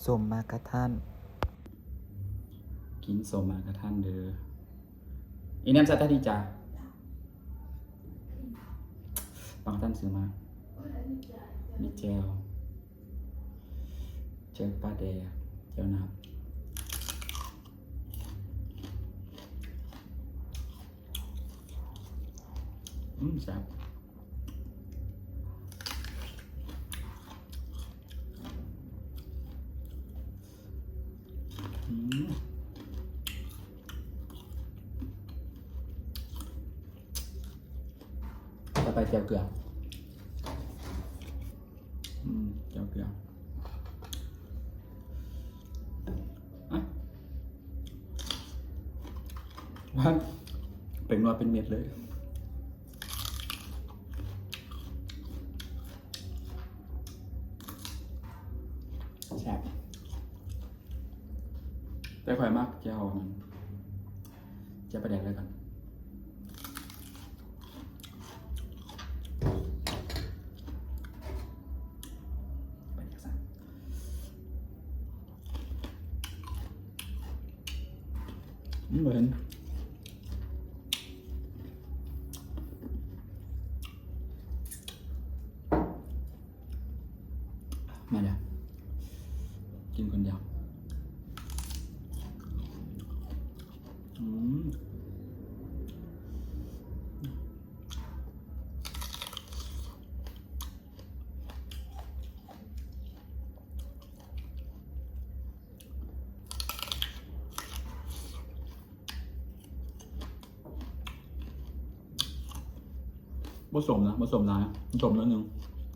สมมากระท่านกินสมมากระท่านเด้ออีน้ำซาตาดีจ้าบางท่านซื้อมามีเจลปลาแดกเจลน้ำแซ่บต่อไปเจียวเกลือเจียวเกลือว่าเป็นนัวเป็นเม็ดเลยแซ่บแต่ข่อยมากเจียวมันเจียวปลาแดกเลยกันเหมือนมาเดี๋ยวกินคนเดียวผสมนะผสมน้ำผสมนิดนึง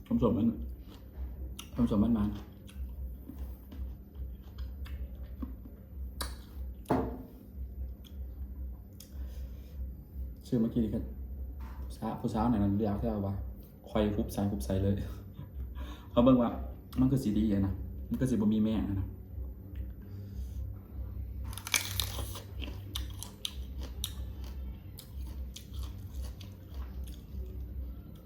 ผสมมันชื่อเมื่อกี้นี่ครับผู้สาวไหนนั่นเรียกแค่ว่าคอยคุบใส่เลยเขาเบิ่งว่ามันคือสีดีนะมันคือสีบะหมี่แม่นะค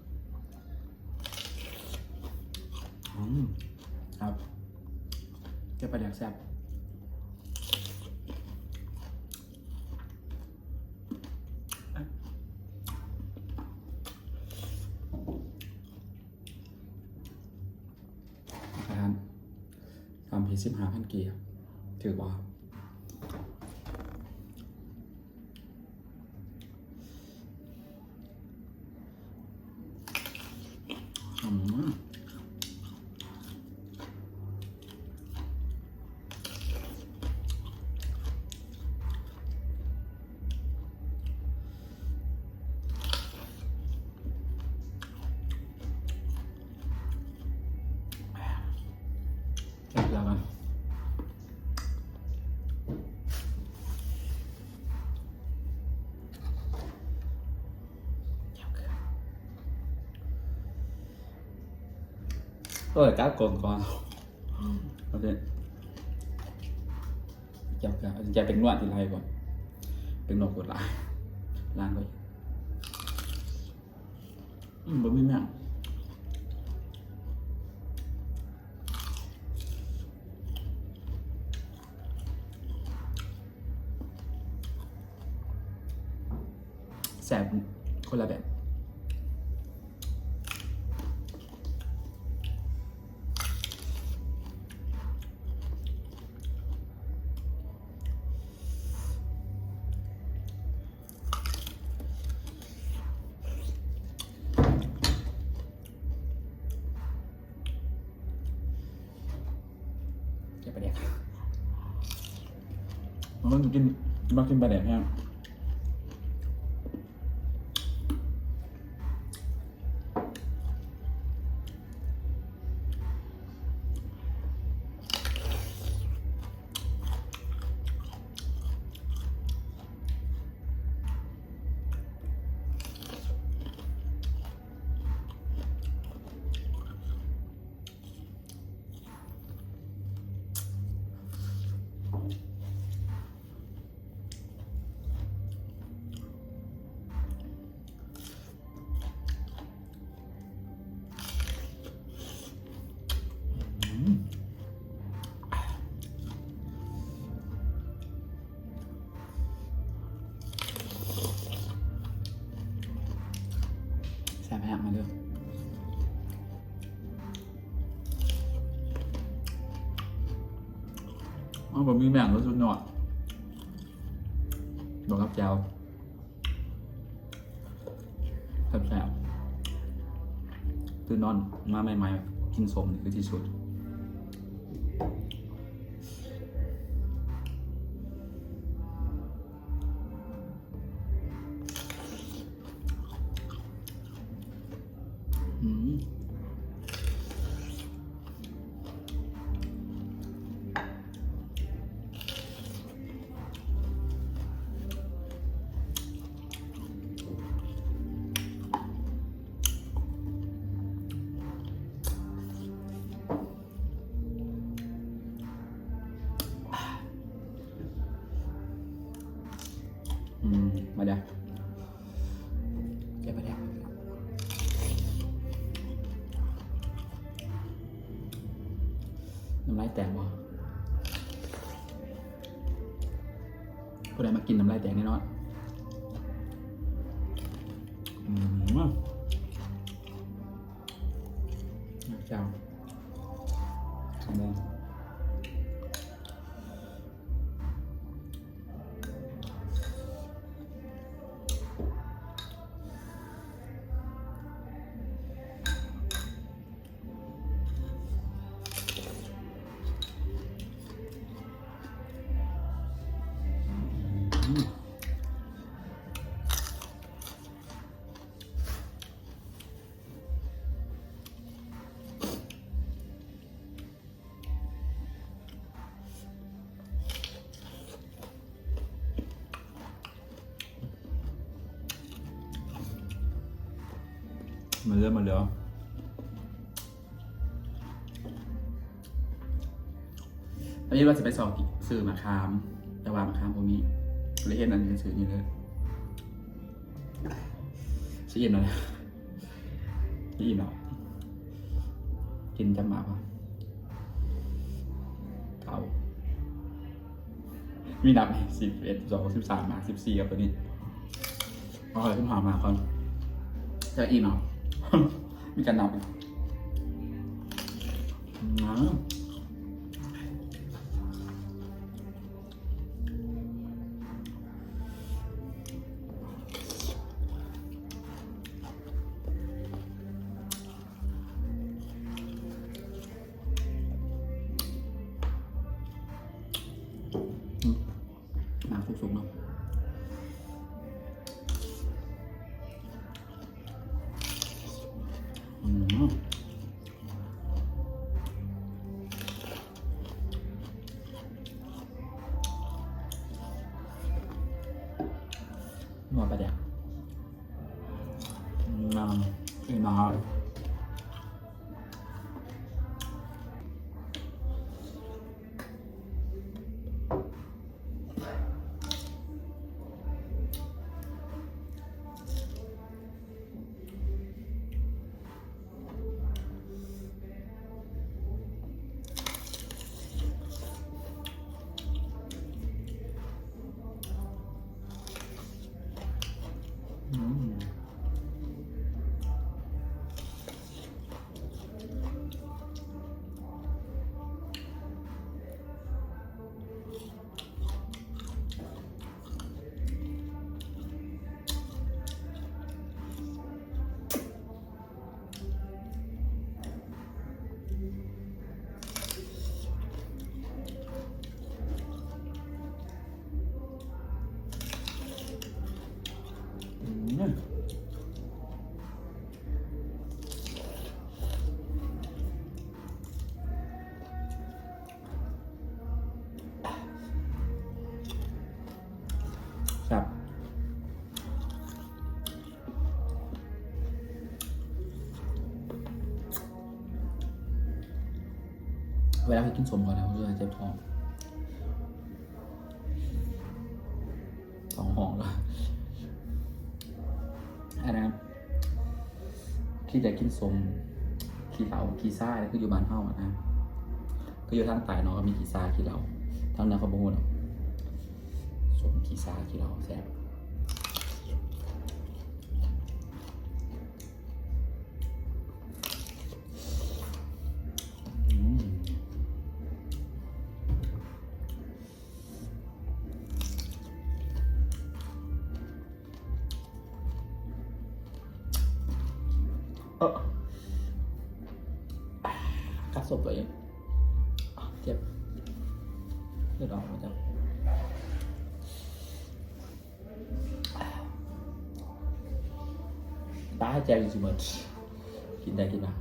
รับแกปลาแดกแซ่บความพี15,000 กีบถือว่าก็เลยก้าวโกงก่อนโอเคจับกันจะเป็นนวดที่ไรก่อนเป็นนวดกดลายล้างไปบ่มีแม่แสบคนละแบบปลาแดกมันต้องกินปลาแดกแห้ง แซ่บแฮมมาเด้ออ๋อผมมีแบ่งรสชุดหน่อยดอกกับแจวแซ่บๆตื่นนอนมาใหม่ๆกินสมนี่คือที่สุดมาเดี๋ยวเก็บไปแล้วน้ำลายแตกบ่ผู้ใดมากินน้ำลายแตกแน่นอนเจ้าขโมยมาเรื่อยอันนี้เราจะไปสอบสื่อมะขามแต่ว่ามะขามพวกนี้เลยเห็นอันนี้สื่อนี่เลยชี้อิ่มแล้วชี้อิ่มแล้วกินจำมาป่ะเก่ามีนับ11 12 13มา14ครับตัวนี้เอาอะไรขึ้นมาก่อนจะอิ่มเนาะ มีการนับน้ำสุกๆเนาะนัวปะเดี๋ยวมาครับเวลาไปกินสมก่อนนะเพื่อเจ็บท้อง2 ห่องแล้วอันนั้นที่จะกินสมขี้เหลาขี้ซ่าคืออยู่บ้านเฮาอ่ะนะก็อยู่ทางใต้เนาะก็มีขี้ซ่าขี้เหลาทางนั้นเขาบ่ฮู้เนาะสมขี้ซ่าขี้เหลาแซ่บ เออกัดศพตัวเองเจ็บเลือดออกมาจากตาให้แจวอยู่เสมอกินได้กินนะ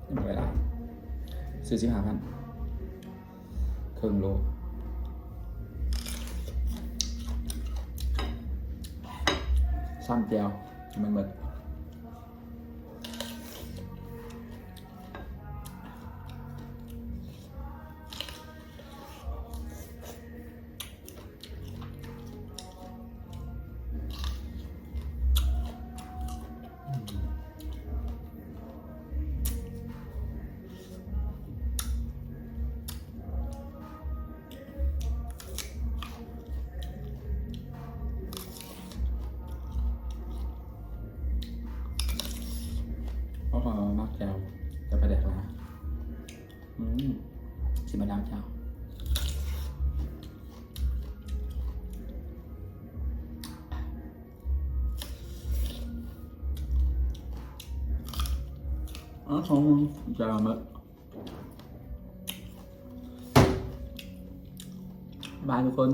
ไม่ไหวละซื้อ15,000ครึ่งโลซ้ำเจียวมันหมดเพราะความมักแจวจะไปแดกละชิมมะนาวเจ้าของจะมาบายทุกคน